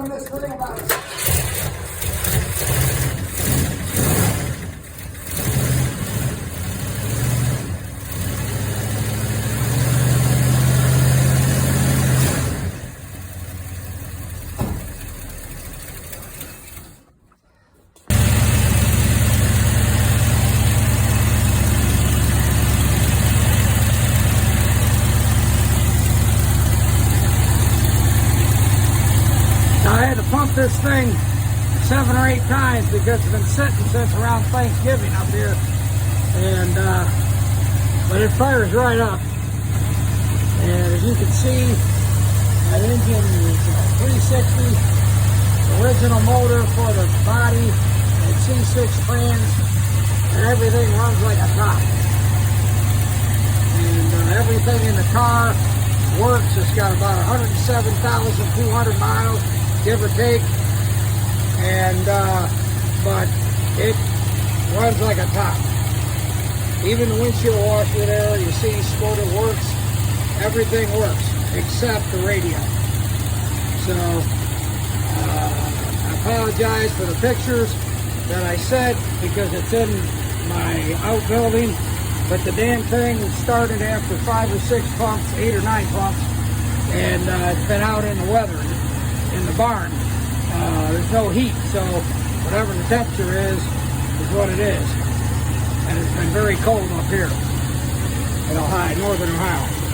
doing this thing about it. I had to pump this thing 7 or 8 times because it's been sitting since around Thanksgiving up here, and but it fires right up. And as you can see, that engine is 360, original motor for the body, and C6 trans, and everything runs like a top. And everything in the car works. It's got about 107,200 miles. Give or take, and but it runs like a top. Even the windshield washer there, you see, spotter works. Everything works except the radio. So I apologize for the pictures that I said because it's in my outbuilding, but the damn thing started after 5 or 6 pumps, 8 or 9 pumps, and it's been out in the weather. In the barn, there's no heat, so whatever the temperature is what it is. And it's been very cold up here in Ohio, northern Ohio.